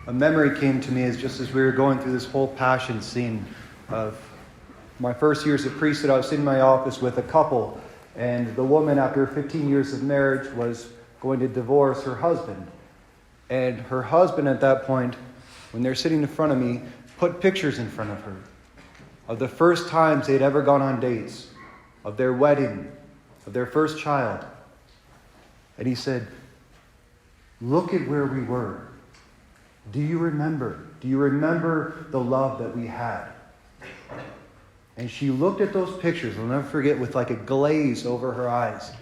A memory came to me just as we were going through this whole passion scene of my first years of priesthood. I was sitting in my office with a couple, and the woman, after 15 years of marriage, was going to divorce her husband. And her husband at that point, when they're sitting in front of me, put pictures in front of her of the first times they'd ever gone on dates, of their wedding, of their first child. And he said, "Look at where we were. Do you remember? Do you remember the love that we had?" And she looked at those pictures, I'll never forget, with like a glaze over her eyes.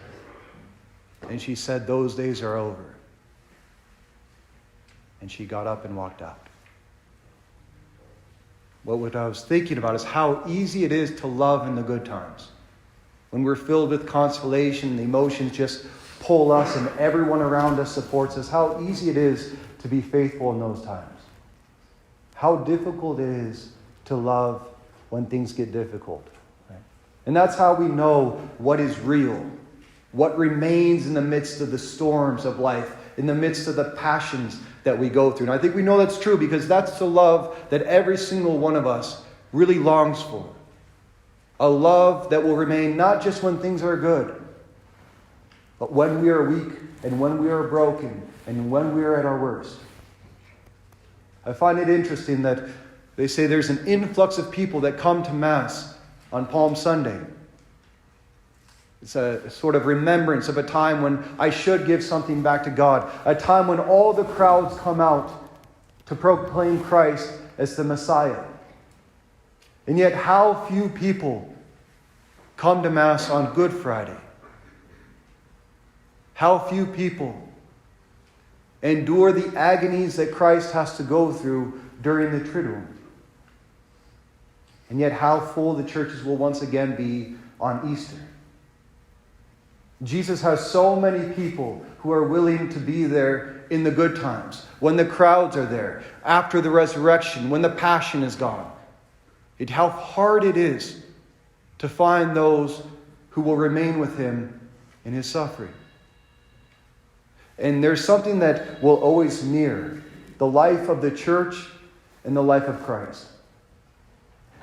And she said, "Those days are over." And she got up and walked out. What I was thinking about is how easy it is to love in the good times. When we're filled with consolation, the emotions just pull us and everyone around us supports us. How easy it is to be faithful in those times. How difficult it is to love when things get difficult. Right? And that's how we know what is real, what remains in the midst of the storms of life, in the midst of the passions that we go through. And I think we know that's true because that's the love that every single one of us really longs for. A love that will remain not just when things are good, but when we are weak and when we are broken and when we are at our worst. I find it interesting that they say there's an influx of people that come to Mass on Palm Sunday. It's a sort of remembrance of a time when I should give something back to God. A time when all the crowds come out to proclaim Christ as the Messiah. And yet how few people come to Mass on Good Friday. How few people endure the agonies that Christ has to go through during the Triduum. And yet how full the churches will once again be on Easter. Jesus has so many people who are willing to be there in the good times, when the crowds are there, after the resurrection, when the passion is gone. How hard it is to find those who will remain with him in his suffering. And there's something that will always mirror the life of the church and the life of Christ.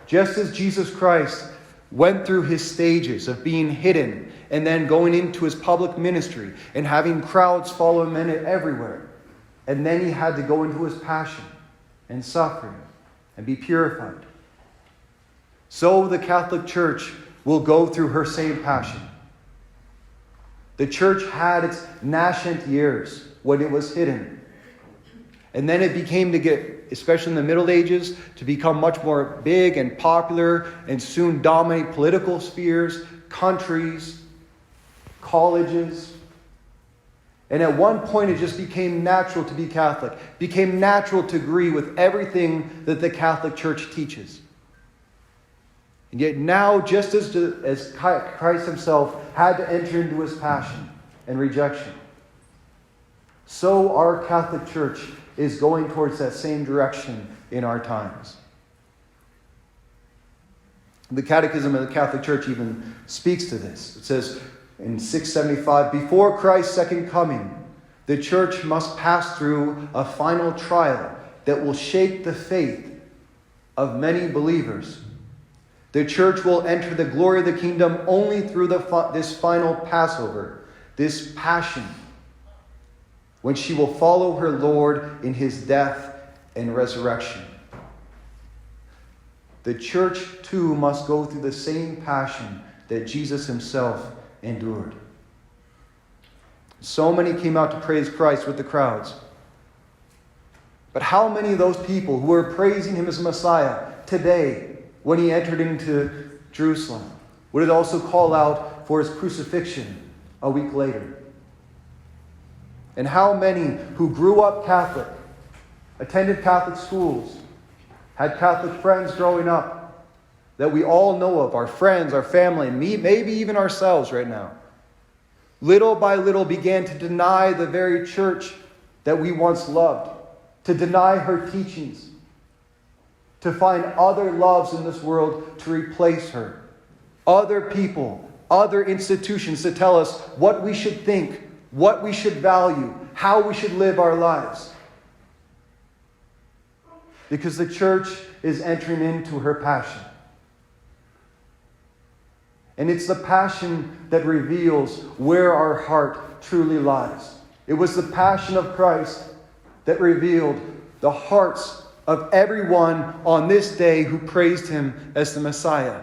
Just as Jesus Christ went through his stages of being hidden and then going into his public ministry and having crowds follow him in it everywhere. And then he had to go into his passion and suffering and be purified. So the Catholic Church will go through her same passion. The church had its nascent years when it was hidden. And then it became to get, especially in the Middle Ages, to become much more big and popular and soon dominate political spheres, countries, colleges. And at one point it just became natural to be Catholic, became natural to agree with everything that the Catholic Church teaches. And yet now, just as Christ himself had to enter into his passion and rejection, so our Catholic Church is going towards that same direction in our times. The Catechism of the Catholic Church even speaks to this. It says in 675, before Christ's second coming, the church must pass through a final trial that will shake the faith of many believers. The church will enter the glory of the kingdom only through this final Passover, this passion, when she will follow her Lord in his death and resurrection. The church, too, must go through the same passion that Jesus himself endured. So many came out to praise Christ with the crowds. But how many of those people who are praising him as Messiah today, when he entered into Jerusalem, would it also call out for his crucifixion a week later? And how many who grew up Catholic, attended Catholic schools, had Catholic friends growing up that we all know of, our friends, our family, maybe even ourselves right now, little by little began to deny the very church that we once loved, to deny her teachings, to find other loves in this world to replace her, other people, other institutions to tell us what we should think, what we should value, how we should live our lives. because the church is entering into her passion. And it's the passion that reveals where our heart truly lies. It was the passion of Christ that revealed the hearts of everyone on this day who praised him as the Messiah.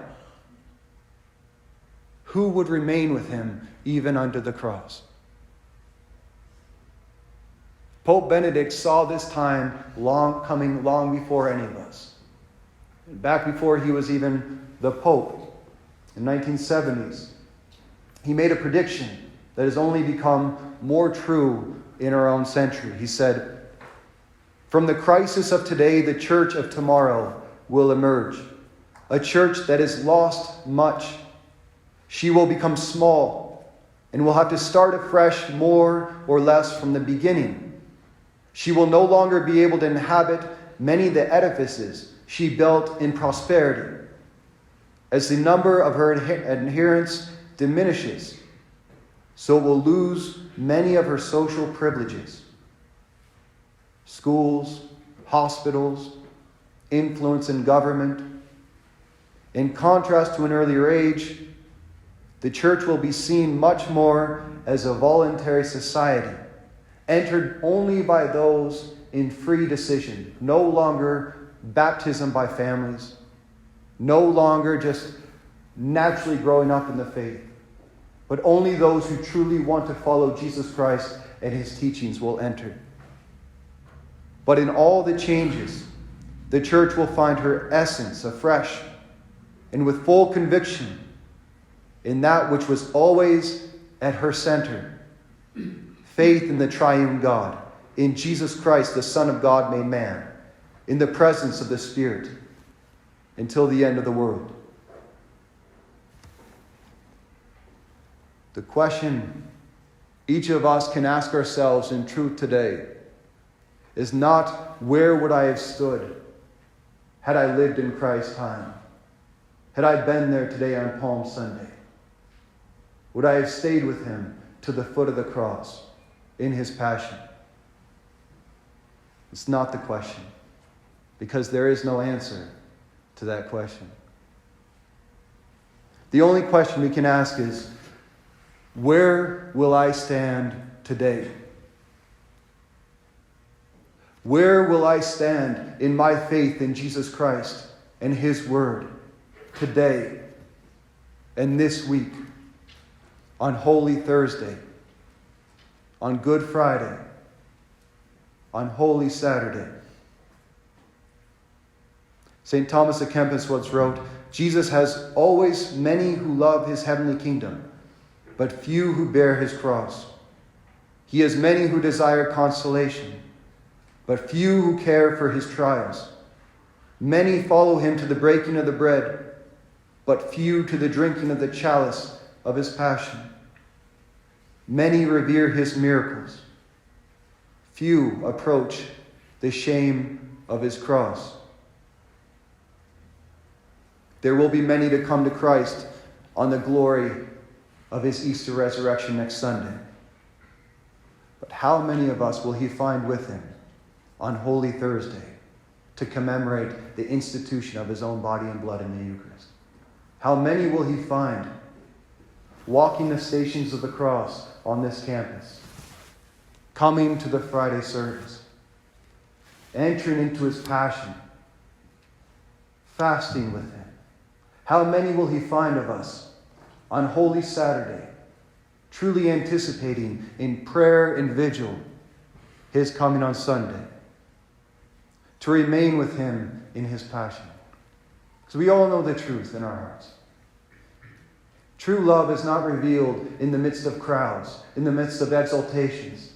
Who would remain with him even under the cross? Pope Benedict saw this time coming long before any of us. Back before he was even the Pope, in 1970s, he made a prediction that has only become more true in our own century. He said, "From the crisis of today, the church of tomorrow will emerge. A church that has lost much. She will become small and will have to start afresh more or less from the beginning. She will no longer be able to inhabit many of the edifices she built in prosperity. As the number of her adherents diminishes, so it will lose many of her social privileges. Schools, hospitals, influence in government. In contrast to an earlier age, the church will be seen much more as a voluntary society, entered only by those in free decision, no longer baptism by families, no longer just naturally growing up in the faith, but only those who truly want to follow Jesus Christ and his teachings will enter. But in all the changes, the church will find her essence afresh and with full conviction in that which was always at her center, faith in the triune God, in Jesus Christ, the Son of God made man, in the presence of the Spirit, until the end of the world. The question each of us can ask ourselves in truth today is not, where would I have stood had I lived in Christ's time? Had I been there today on Palm Sunday? Would I have stayed with him to the foot of the cross in his passion? It's not the question, because there is no answer to that question. The only question we can ask is, where will I stand today? Where will I stand in my faith in Jesus Christ and his word today and this week, on Holy Thursday, on Good Friday, on Holy Saturday? St. Thomas à Kempis once wrote, "Jesus has always many who love his heavenly kingdom, but few who bear his cross. He has many who desire consolation, but few who care for his trials. Many follow him to the breaking of the bread, but few to the drinking of the chalice of his passion. Many revere his miracles. Few approach the shame of his cross." There will be many to come to Christ on the glory of his Easter resurrection next Sunday. But how many of us will he find with him on Holy Thursday to commemorate the institution of his own body and blood in the Eucharist? How many will he find walking the stations of the cross on this campus, coming to the Friday service, entering into his passion, fasting with him? How many will he find of us on Holy Saturday, truly anticipating in prayer and vigil his coming on Sunday, to remain with him in his passion? Because we all know the truth in our hearts. True love is not revealed in the midst of crowds, in the midst of exaltations,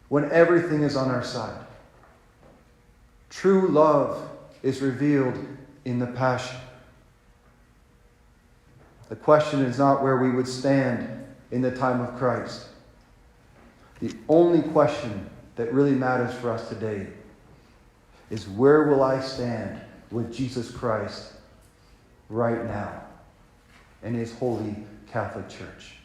when everything is on our side. True love is revealed in the passion. The question is not where we would stand in the time of Christ. The only question that really matters for us today is, where will I stand with Jesus Christ right now in his holy Catholic Church?